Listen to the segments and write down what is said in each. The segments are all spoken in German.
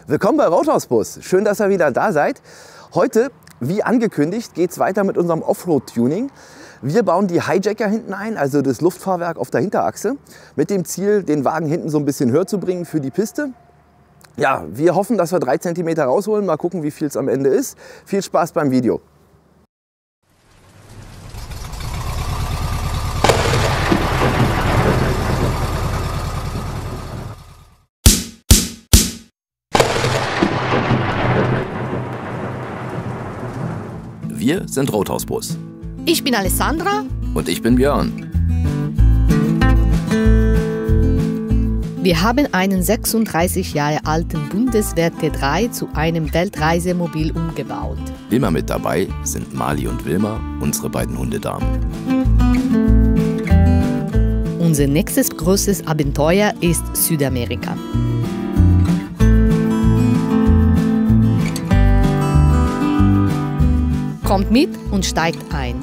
Willkommen bei Rothausbus. Schön, dass ihr wieder da seid. Heute, wie angekündigt, geht es weiter mit unserem Offroad-Tuning. Wir bauen die Hijacker hinten ein, also das Luftfahrwerk auf der Hinterachse, mit dem Ziel, den Wagen hinten so ein bisschen höher zu bringen für die Piste. Ja, wir hoffen, dass wir 3 cm rausholen. Mal gucken, wie viel es am Ende ist. Viel Spaß beim Video. Wir sind Rothausbus. Ich bin Alessandra. Und ich bin Björn. Wir haben einen 36 Jahre alten Bundeswehr T3 zu einem Weltreisemobil umgebaut. Immer mit dabei sind Mali und Wilma, unsere beiden Hundedamen. Unser nächstes großes Abenteuer ist Südamerika. Kommt mit und steigt ein.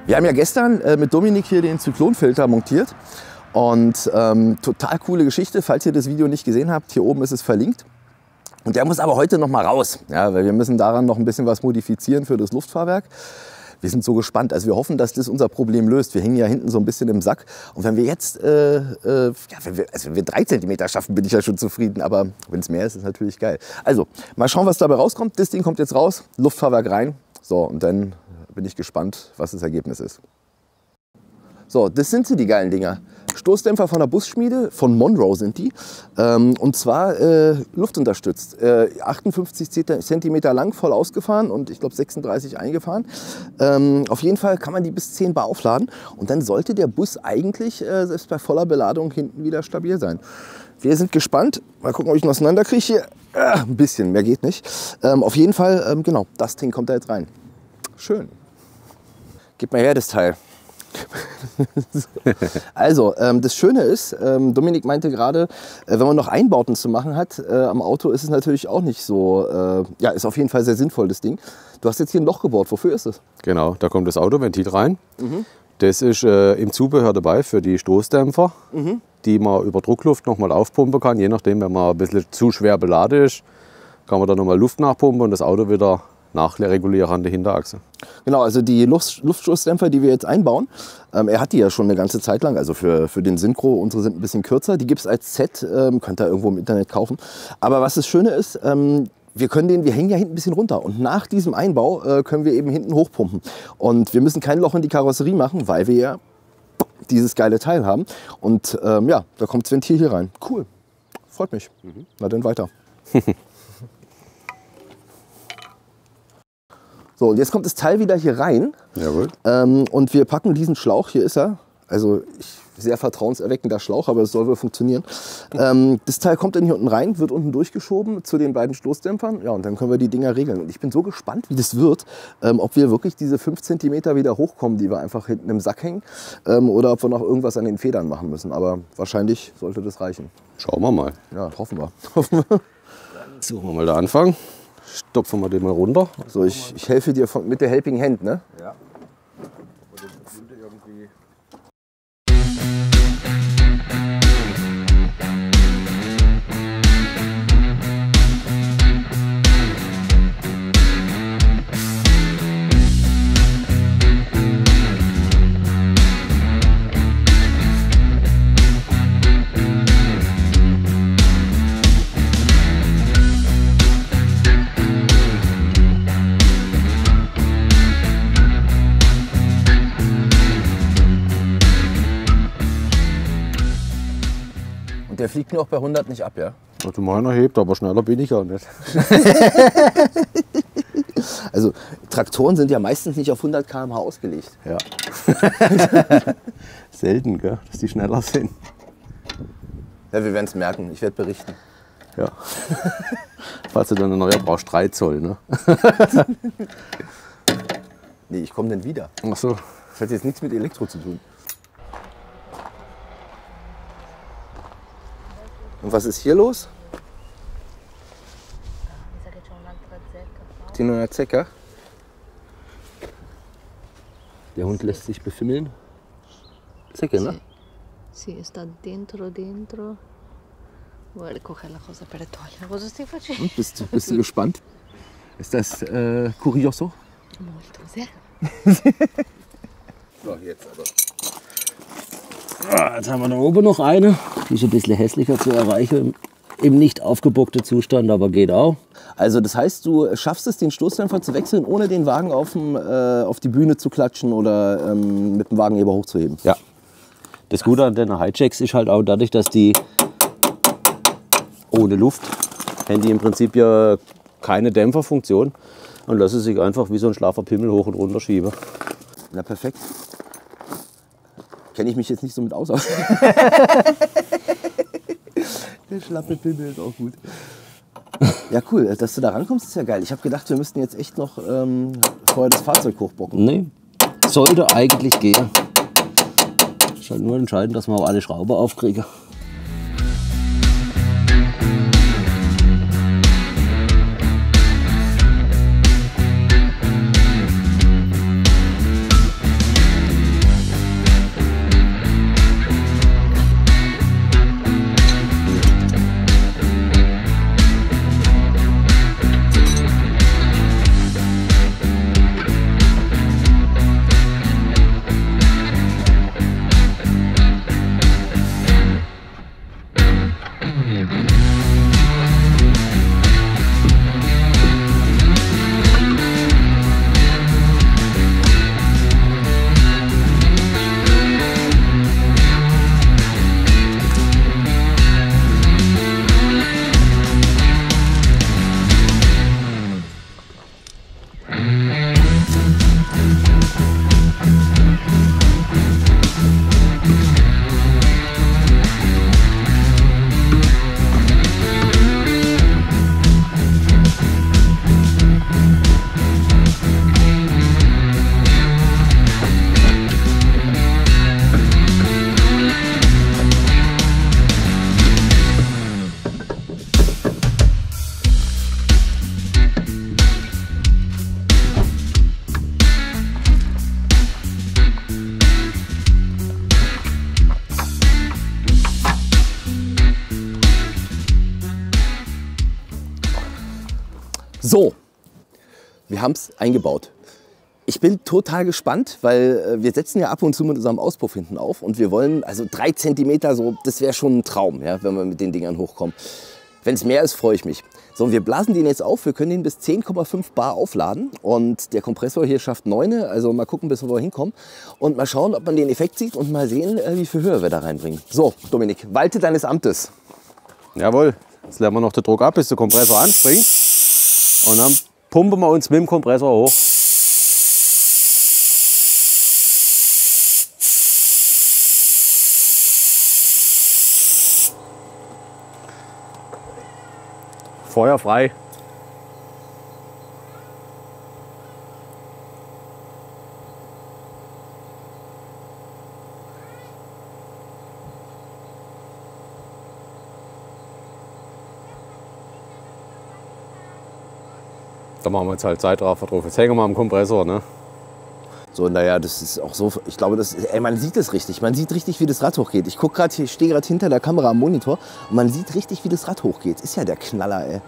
Wir haben ja gestern mit Dominik hier den Zyklonfilter montiert. Und total coole Geschichte, falls ihr das Video nicht gesehen habt, hier oben ist es verlinkt. Und der muss aber heute noch mal raus, ja, weil wir müssen daran noch ein bisschen was modifizieren für das Luftfahrwerk. Wir sind so gespannt, also wir hoffen, dass das unser Problem löst. Wir hängen ja hinten so ein bisschen im Sack. Und wenn wir jetzt, wenn wir 3 cm schaffen, bin ich ja schon zufrieden. Aber wenn es mehr ist, ist natürlich geil. Also, mal schauen, was dabei rauskommt. Das Ding kommt jetzt raus, Luftfahrwerk rein. So, und dann bin ich gespannt, was das Ergebnis ist. So, das sind sie, die geilen Dinger. Stoßdämpfer von der Busschmiede, von Monroe sind die. Und zwar luftunterstützt. 58 cm lang, voll ausgefahren und ich glaube 36 eingefahren. Auf jeden Fall kann man die bis 10 Bar aufladen. Und dann sollte der Bus eigentlich selbst bei voller Beladung hinten wieder stabil sein. Wir sind gespannt. Mal gucken, ob ich ihn auseinanderkriege hier. Ein bisschen, mehr geht nicht. Auf jeden Fall, genau, das Ding kommt da jetzt rein. Schön. Gib mal her das Teil. Also, das Schöne ist, Dominik meinte gerade, wenn man noch Einbauten zu machen hat, am Auto ist es natürlich auch nicht so, ja, ist auf jeden Fall sehr sinnvoll, das Ding. Du hast jetzt hier ein Loch gebohrt, wofür ist es? Genau, da kommt das Autoventil rein. Das ist im Zubehör dabei für die Stoßdämpfer, die man über Druckluft noch mal aufpumpen kann. Je nachdem, wenn man ein bisschen zu schwer beladen ist, kann man da noch mal Luft nachpumpen und das Auto wieder nachregulieren an der Hinterachse. Genau, also die Luftstoßdämpfer, die wir jetzt einbauen, er hat die ja schon eine ganze Zeit lang, also für den Synchro, unsere sind ein bisschen kürzer, die gibt es als Set, könnt ihr irgendwo im Internet kaufen. Aber was das Schöne ist, wir hängen ja hinten ein bisschen runter und nach diesem Einbau können wir eben hinten hochpumpen. Und wir müssen kein Loch in die Karosserie machen, weil wir ja dieses geile Teil haben. Und ja, da kommt das Ventil hier rein. Cool, freut mich. Na dann weiter. So, und jetzt kommt das Teil wieder hier rein. Jawohl. Und wir packen diesen Schlauch, hier ist er. Also sehr vertrauenserweckender Schlauch, aber es soll wohl funktionieren. Das Teil kommt dann hier unten rein, wird unten durchgeschoben zu den beiden Stoßdämpfern. Ja, und dann können wir die Dinger regeln. Und ich bin so gespannt, wie das wird, ob wir wirklich diese 5 cm wieder hochkommen, die wir einfach hinten im Sack hängen. Oder ob wir noch irgendwas an den Federn machen müssen. Aber wahrscheinlich sollte das reichen. Schauen wir mal. Ja, hoffen wir. Dann suchen wir mal den Anfang. Stopfen wir den mal runter. So, ich helfe dir mit der Helping Hand, ne? Ja. Der fliegt nur auch bei 100 nicht ab, ja? Also meiner hebt, aber schneller bin ich auch nicht. Also Traktoren sind ja meistens nicht auf 100 km/h ausgelegt. Ja. Selten, gell, dass die schneller sind. Ja, wir werden es merken. Ich werde berichten. Ja. Falls du dann eine neue brauchst, 3 Zoll, ne? Nee, ich komme dann wieder. Ach so. Das hat jetzt nichts mit Elektro zu tun. Und was ist hier los? Die neue Zecke. Der Hund lässt sich befimmeln. Zecke, ne? Sì, sta dentro. Vuole coger la cosa per togliere. Cosa stai facendo? Und bist du gespannt? Ist das curioso? Molto, sehr. So, jetzt aber. Jetzt haben wir da oben noch eine. Die ist ein bisschen hässlicher zu erreichen. Im nicht aufgebockten Zustand, aber geht auch. Also das heißt, du schaffst es, den Stoßdämpfer zu wechseln, ohne den Wagen auf die Bühne zu klatschen oder mit dem Wagenheber hochzuheben? Ja. Das Gute an den High-Jacks ist halt auch dadurch, dass die ohne Luft haben die im Prinzip ja keine Dämpferfunktion und lassen sich einfach wie so ein schlaffer Pimmel hoch und runter schieben. Na perfekt. Kenne ich mich jetzt nicht so mit aus. Der schlappe Pimmel ist auch gut. Ja cool, dass du da rankommst, ist ja geil. Ich habe gedacht, wir müssten jetzt echt noch vorher das Fahrzeug hochbocken. Nee, sollte eigentlich gehen. Ist halt nur entscheidend, dass wir auch alle Schrauben aufkriegen. So, wir haben es eingebaut. Ich bin total gespannt, weil wir setzen ja ab und zu mit unserem Auspuff hinten auf und wir wollen, also 3 cm, so, das wäre schon ein Traum, ja, wenn wir mit den Dingern hochkommen. Wenn es mehr ist, freue ich mich. So, wir blasen den jetzt auf, wir können den bis 10,5 Bar aufladen und der Kompressor hier schafft 9, also mal gucken, bis wir hinkommen und mal schauen, ob man den Effekt sieht und mal sehen, wie viel Höhe wir da reinbringen. So, Dominik, walte deines Amtes. Jawohl, jetzt lernen wir noch den Druck ab, bis der Kompressor anspringt. Und dann pumpen wir uns mit dem Kompressor hoch. Feuer frei. Da machen wir jetzt halt Zeitraffer drauf. Jetzt hängen wir am Kompressor, ne? So, naja, das ist auch so, ich glaube, man sieht es richtig. Man sieht richtig, wie das Rad hochgeht. Ich stehe gerade hinter der Kamera am Monitor und man sieht richtig, wie das Rad hochgeht. Ist ja der Knaller, ey.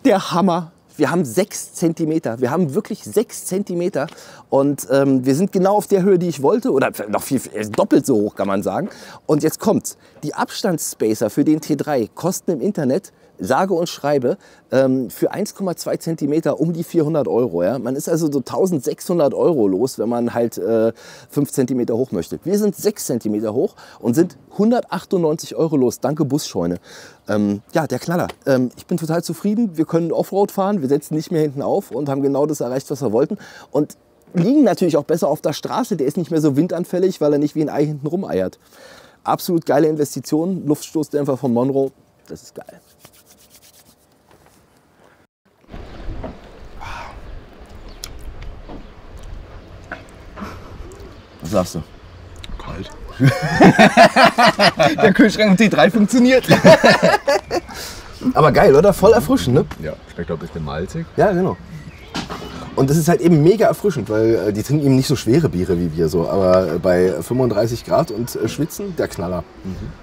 Der Hammer. Wir haben 6 cm. Wir haben wirklich 6 cm. Und wir sind genau auf der Höhe, die ich wollte. Oder noch viel, doppelt so hoch, kann man sagen. Und jetzt kommt's. Die Abstandsspacer für den T3 kosten im Internet, sage und schreibe, für 1,2 cm um die 400 €. Ja? Man ist also so 1600 € los, wenn man halt 5 cm hoch möchte. Wir sind 6 cm hoch und sind 198 € los. Danke Busscheune. Ja, der Knaller. Ich bin total zufrieden. Wir können Offroad fahren. Wir setzen nicht mehr hinten auf und haben genau das erreicht, was wir wollten. Und liegen natürlich auch besser auf der Straße. Der ist nicht mehr so windanfällig, weil er nicht wie ein Ei hinten rumeiert. Absolut geile Investition. Luftstoßdämpfer von Monroe. Das ist geil. Was sagst du? Kalt. Der Kühlschrank und T3 funktioniert. Aber geil, oder? Voll erfrischend, ne? Ja, schmeckt auch ein bisschen malzig. Ja, genau. Und das ist halt eben mega erfrischend, weil die trinken eben nicht so schwere Biere wie wir so. Aber bei 35 Grad und schwitzen, der Knaller.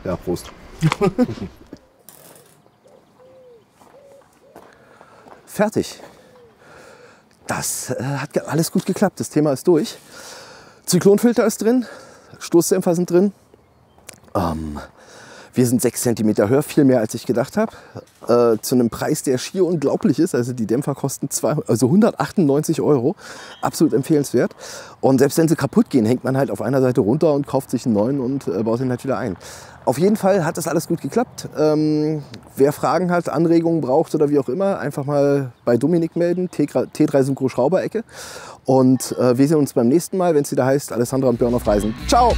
Ja, Prost. Fertig. Das hat alles gut geklappt. Das Thema ist durch. Zyklonfilter ist drin, Stoßdämpfer sind drin. Wir sind 6 cm höher, viel mehr als ich gedacht habe. Zu einem Preis, der schier unglaublich ist. Also die Dämpfer kosten 198 €. Absolut empfehlenswert. Und selbst wenn sie kaputt gehen, hängt man halt auf einer Seite runter und kauft sich einen neuen und baut ihn halt wieder ein. Auf jeden Fall hat das alles gut geklappt. Wer Fragen hat, Anregungen braucht oder wie auch immer, einfach mal bei Dominik melden, T3 Synchro Schrauberecke. Und wir sehen uns beim nächsten Mal, wenn es wieder heißt Alessandra und Björn auf Reisen. Ciao!